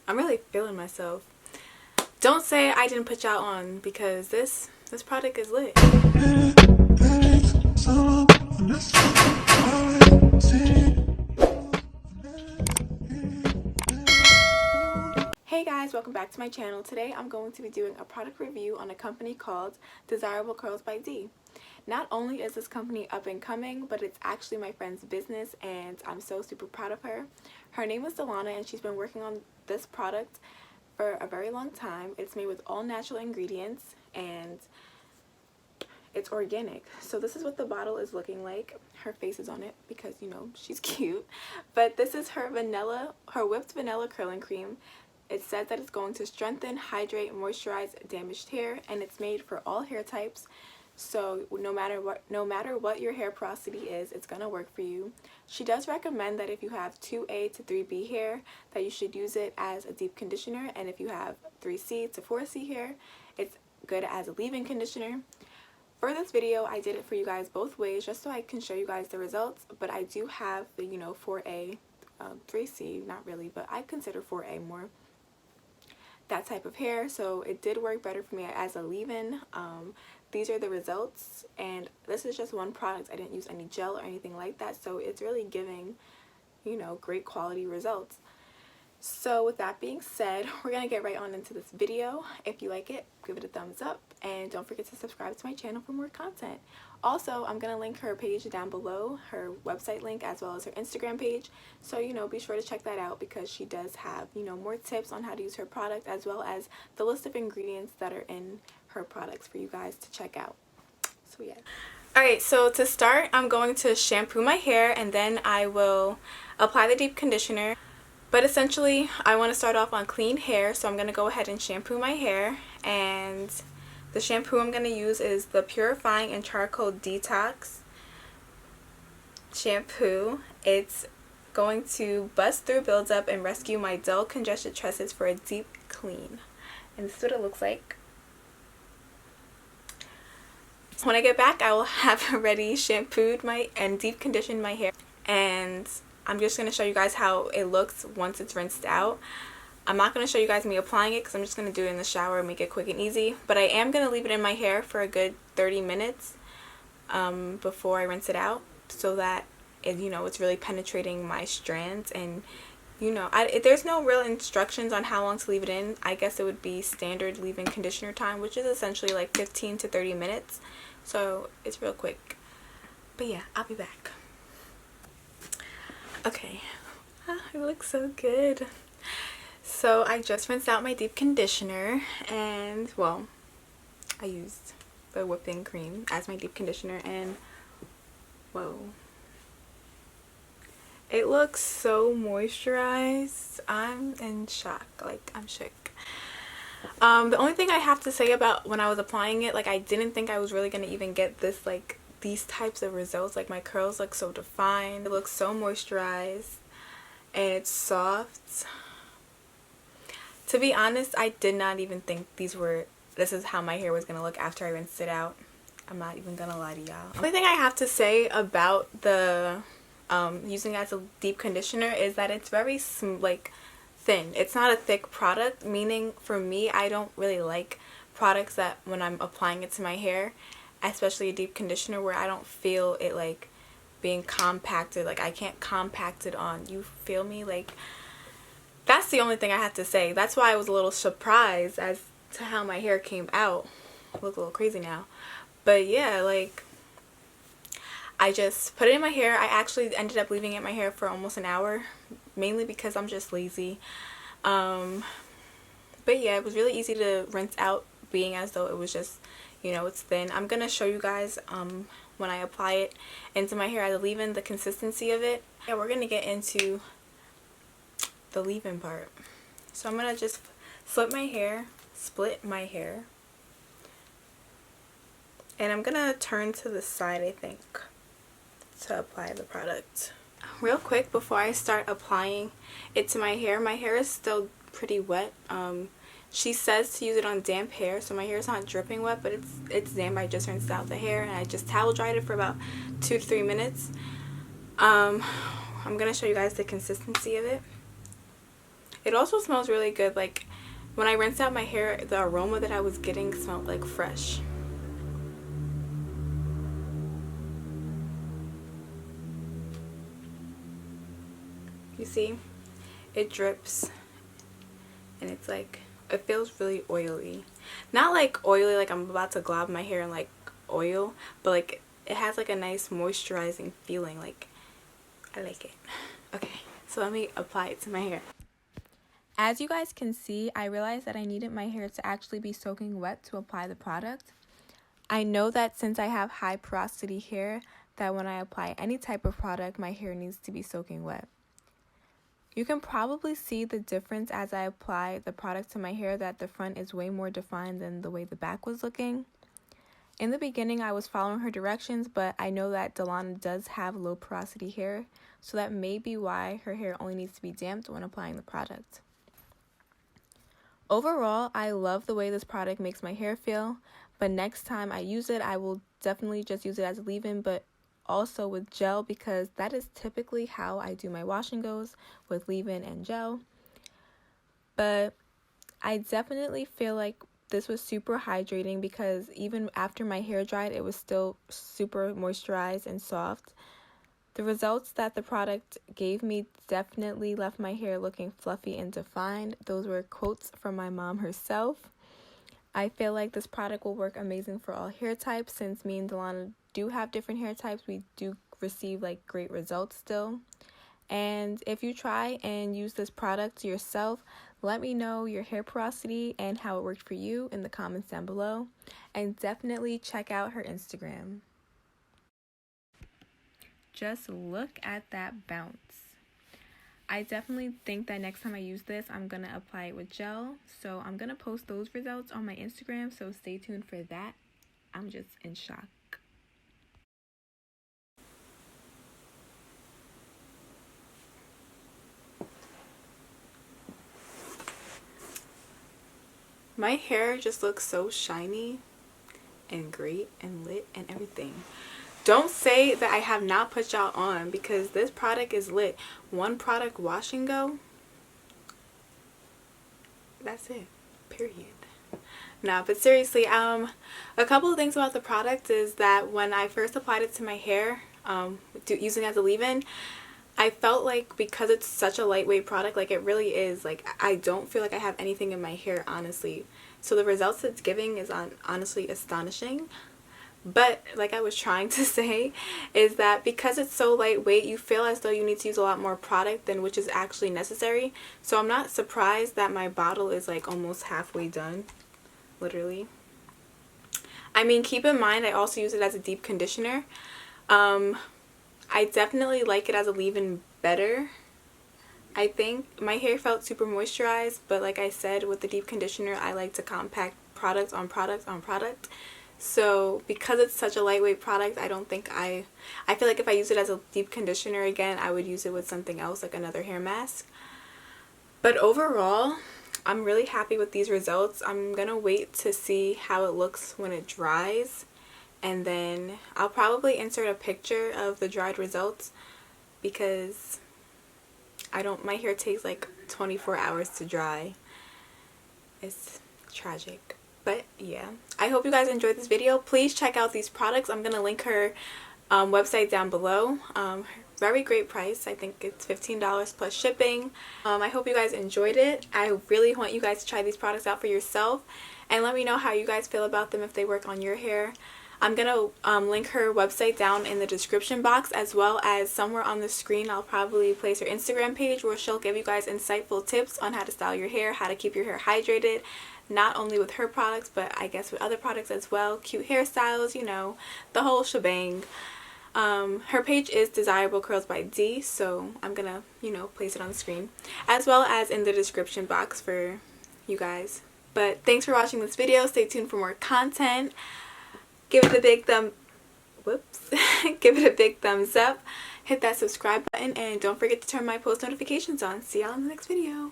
I'm really feeling myself. Don't say I didn't put y'all on, because this product is lit. Hey guys, welcome back to my channel. Today I'm going to be doing a product review on a company called DesirableCurlsbyD. Not only is this company up and coming, but it's actually my friend's business and I'm so super proud of her. Her name is Delana and she's been working on this product for a very long time. It's made with all natural ingredients and it's organic. So this is what the bottle is looking like. Her face is on it because, you know, she's cute. But this is her whipped vanilla curling cream. It says that it's going to strengthen, hydrate, moisturize damaged hair, and it's made for all hair types. So no matter what your hair porosity is, it's gonna work for you. She does recommend that if you have 2A to 3B hair, that you should use it as a deep conditioner, and if you have 3C to 4C hair, it's good as a leave-in conditioner. For this video, I did it for you guys both ways just so I can show you guys the results, but I do have the 4A, 3C, not really, but I consider 4A more that type of hair, so it did work better for me as a leave-in. These are the results, and this is just one product. I didn't use any gel or anything like that, so it's really giving, great quality results. So with that being said, we're gonna get right on into this video. If you like it, give it a thumbs up, and don't forget to subscribe to my channel for more content. Also, I'm gonna link her page down below, her website link, as well as her Instagram page, so be sure to check that out because she does have more tips on how to use her product, as well as the list of ingredients that are in her products for you guys to check out. So yeah. Alright, so to start, I'm going to shampoo my hair and then I will apply the deep conditioner. But essentially, I want to start off on clean hair, so I'm going to go ahead and shampoo my hair. And the shampoo I'm going to use is the Purifying and Charcoal Detox shampoo. It's going to bust through buildup and rescue my dull, congested tresses for a deep clean. And this is what it looks like. When I get back, I will have already shampooed and deep conditioned my hair. And I'm just going to show you guys how it looks once it's rinsed out. I'm not going to show you guys me applying it because I'm just going to do it in the shower and make it quick and easy. But I am going to leave it in my hair for a good 30 minutes before I rinse it out, so that it's really penetrating my strands. And there's no real instructions on how long to leave it in. I guess it would be standard leave-in conditioner time, which is essentially like 15 to 30 minutes. So it's real quick. But yeah, I'll be back. Okay, it looks so good. So I just rinsed out my deep conditioner, and well, I used the whipping cream as my deep conditioner, and whoa, it looks so moisturized. I'm in shock, like I'm shook. The only thing I have to say about when I was applying it, like I didn't think I was really gonna even get this these types of results. Like my curls look so defined, it looks so moisturized, and it's soft. To be honest, I did not even think this is how my hair was gonna look after I rinsed it out. I'm not even gonna lie to y'all. The only thing I have to say about the using it as a deep conditioner is that it's very thin. It's not a thick product, meaning for me, I don't really like products that when I'm applying it to my hair, especially a deep conditioner, where I don't feel it being compacted. Like I can't compact it on, you feel me? That's the only thing I have to say. That's why I was a little surprised as to how my hair came out. I look a little crazy now, but yeah, I just put it in my hair. I actually ended up leaving it in my hair for almost an hour, mainly because I'm just lazy. But yeah, it was really easy to rinse out, being as though it was just it's thin. I'm gonna show you guys when I apply it into my hair as a leave-in, the consistency of it. Yeah, we're gonna get into the leave-in part. So I'm gonna just split my hair, and I'm gonna turn to the side, I think, to apply the product. Real quick, before I start applying it to my hair is still pretty wet. She says to use it on damp hair, so my hair is not dripping wet, but it's damp. I just rinsed out the hair and I just towel dried it for about 2 to 3 minutes. I'm gonna show you guys the consistency of it. It also smells really good. Like when I rinsed out my hair, the aroma that I was getting smelled like fresh. You see, it drips and it's like, it feels really oily. Not like oily like I'm about to glob my hair in like oil, but like it has like a nice moisturizing feeling. Like, I like it. Okay, so let me apply it to my hair. As you guys can see, I realized that I needed my hair to actually be soaking wet to apply the product. I know that since I have high porosity hair, that when I apply any type of product, my hair needs to be soaking wet. You can probably see the difference as I apply the product to my hair, that the front is way more defined than the way the back was looking. In the beginning, I was following her directions, but I know that Delana does have low porosity hair, so that may be why her hair only needs to be damped when applying the product. Overall, I love the way this product makes my hair feel, but next time I use it, I will definitely just use it as a leave-in, but also with gel, because that is typically how I do my wash and goes, with leave-in and gel. But I definitely feel like this was super hydrating, because even after my hair dried, it was still super moisturized and soft. The results that the product gave me definitely left my hair looking fluffy and defined. Those were quotes from my mom herself. I feel like this product will work amazing for all hair types. Since me and Delana do have different hair types, we do receive like great results still. And if you try and use this product yourself, let me know your hair porosity and how it worked for you in the comments down below. And definitely check out her Instagram. Just look at that bounce. I definitely think that next time I use this, I'm going to apply it with gel. So I'm going to post those results on my Instagram, so stay tuned for that. I'm just in shock. My hair just looks so shiny and great and lit and everything. Don't say that I have not put y'all on, because this product is lit. One product wash and go. That's it. Period. Nah, but seriously, a couple of things about the product is that when I first applied it to my hair, using it as a leave-in, I felt like because it's such a lightweight product, like it really is, like I don't feel like I have anything in my hair, honestly. So the results it's giving is honestly astonishing. But like I was trying to say, is that because it's so lightweight, you feel as though you need to use a lot more product than which is actually necessary. So I'm not surprised that my bottle is like almost halfway done, literally. I mean, keep in mind I also use it as a deep conditioner. I definitely like it as a leave-in better. I think my hair felt super moisturized, but like I said, with the deep conditioner, I like to compact product on product on product. So because it's such a lightweight product, I don't think I feel like if I use it as a deep conditioner again, I would use it with something else, like another hair mask. But overall, I'm really happy with these results. I'm gonna wait to see how it looks when it dries, and then I'll probably insert a picture of the dried results, because my hair takes like 24 hours to dry. It's tragic. But yeah, I hope you guys enjoyed this video. Please check out these products. I'm gonna link her website down below. Very great price. I think it's $15 plus shipping. I hope you guys enjoyed it. I really want you guys to try these products out for yourself and let me know how you guys feel about them, if they work on your hair. I'm gonna link her website down in the description box, as well as somewhere on the screen I'll probably place her Instagram page, where she'll give you guys insightful tips on how to style your hair, how to keep your hair hydrated, not only with her products, but I guess with other products as well. Cute hairstyles, you know, the whole shebang. Her page is DesirableCurlsbyD, so I'm gonna, you know, place it on the screen, as well as in the description box for you guys. But thanks for watching this video. Stay tuned for more content. Give it a big give it a big thumbs up. Hit that subscribe button, and don't forget to turn my post notifications on. See y'all in the next video.